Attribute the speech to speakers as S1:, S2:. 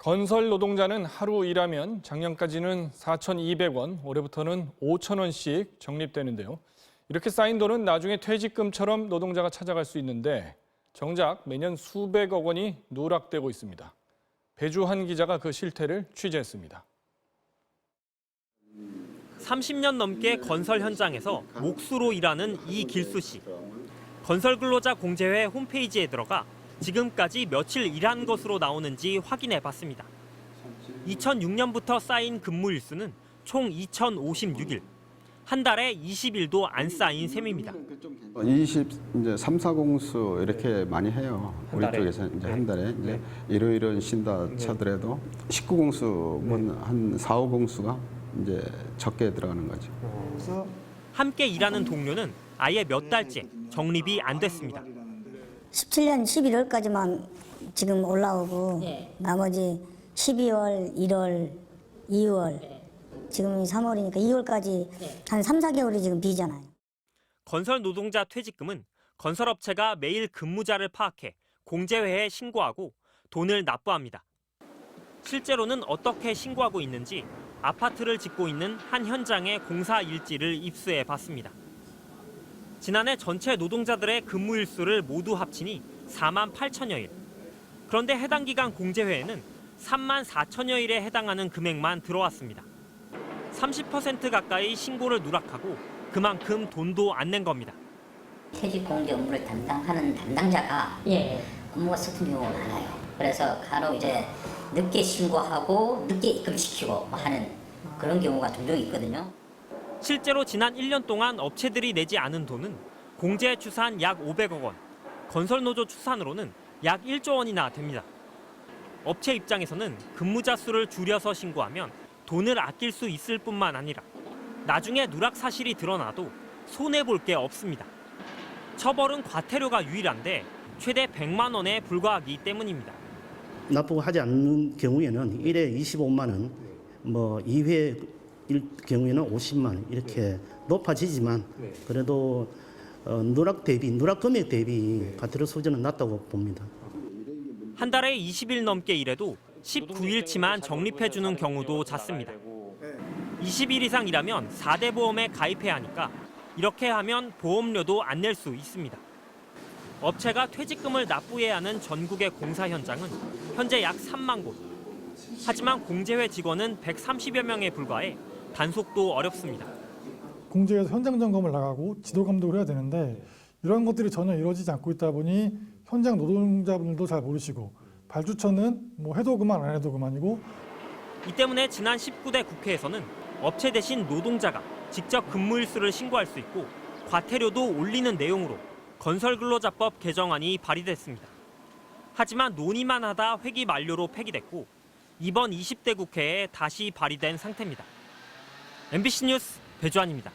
S1: 건설 노동자는 하루 일하면 작년까지는 4,200원, 올해부터는 5,000원씩 적립되는데요. 이렇게 쌓인 돈은 나중에 퇴직금처럼 노동자가 찾아갈 수 있는데 정작 매년 수백억 원이 누락되고 있습니다. 배주한 기자가 그 실태를 취재했습니다.
S2: 30년 넘게 건설 현장에서 몫으로 일하는 이길수 씨. 건설근로자 공제회 홈페이지에 들어가 지금까지 며칠 일한 것으로 나오는지 확인해 봤습니다. 2006년부터 쌓인 근무 일수는 총 2,056일. 한 달에 20일도 안 쌓인 셈입니다.
S3: 3, 4공수 이렇게 많이 해요. 우리 쪽에서 이제 한 달에 이제 이러이러한 쉰다 쳐더라도 19공수면 한 4, 5공수가 이제 적게 들어가는 거죠.
S2: 함께 일하는 동료는 아예 몇 달째 적립이 안 됐습니다.
S4: 17년 11월까지만 지금 올라오고 나머지 12월, 1월, 2월, 지금 3월이니까 2월까지 한 3, 4개월이 지금 비잖아요.
S2: 건설 노동자 퇴직금은 건설업체가 매일 근무자를 파악해 공제회에 신고하고 돈을 납부합니다. 실제로는 어떻게 신고하고 있는지 아파트를 짓고 있는 한 현장의 공사 일지를 입수해 봤습니다. 지난해 전체 노동자들의 근무 일수를 모두 합치니 4만 8천여일. 그런데 해당 기간 공제회에는 3만 4천여일에 해당하는 금액만 들어왔습니다. 30% 가까이 신고를 누락하고 그만큼 돈도 안 낸 겁니다.
S5: 퇴직 공제 업무를 담당하는 담당자가 업무가 서툰 경우가 많아요. 그래서 간혹 이제 늦게 신고하고 늦게 입금시키고 하는 그런 경우가 종종 있거든요.
S2: 실제로 지난 1년 동안 업체들이 내지 않은 돈은 공제 추산 약 500억 원, 건설노조 추산으로는 약 1조 원이나 됩니다. 업체 입장에서는 근무자 수를 줄여서 신고하면 돈을 아낄 수 있을 뿐만 아니라 나중에 누락 사실이 드러나도 손해볼 게 없습니다. 처벌은 과태료가 유일한데 최대 100만 원에 불과하기 때문입니다.
S6: 납부하지 않는 경우에는 1회 25만 원, 2회 일 경우에는 50만 원 이렇게 높아지지만 그래도 누락 금액 대비 과태료 수준은 낮다고 봅니다.
S2: 한 달에 20일 넘게 일해도 19일치만 적립해주는 경우도 잦습니다. 20일 이상 일하면 4대 보험에 가입해야 하니까 이렇게 하면 보험료도 안 낼 수 있습니다. 업체가 퇴직금을 납부해야 하는 전국의 공사 현장은 현재 약 3만 곳. 하지만 공제회 직원은 130여 명에 불과해 단속도 어렵습니다.
S7: 공제에서 현장 점검을 나가고 지도 감독을 해야 되는데 이런 것들이 전혀 이루어지지 않고 있다 보니 현장 노동자분들도 잘 모르시고 발주처는 해도 그만 안 해도 그만이고.
S2: 이 때문에 지난 19대 국회에서는 업체 대신 노동자가 직접 근무 일수를 신고할 수 있고 과태료도 올리는 내용으로 건설근로자법 개정안이 발의됐습니다. 하지만 논의만 하다 회기 만료로 폐기됐고 이번 20대 국회에 다시 발의된 상태입니다. MBC 뉴스 배주환입니다.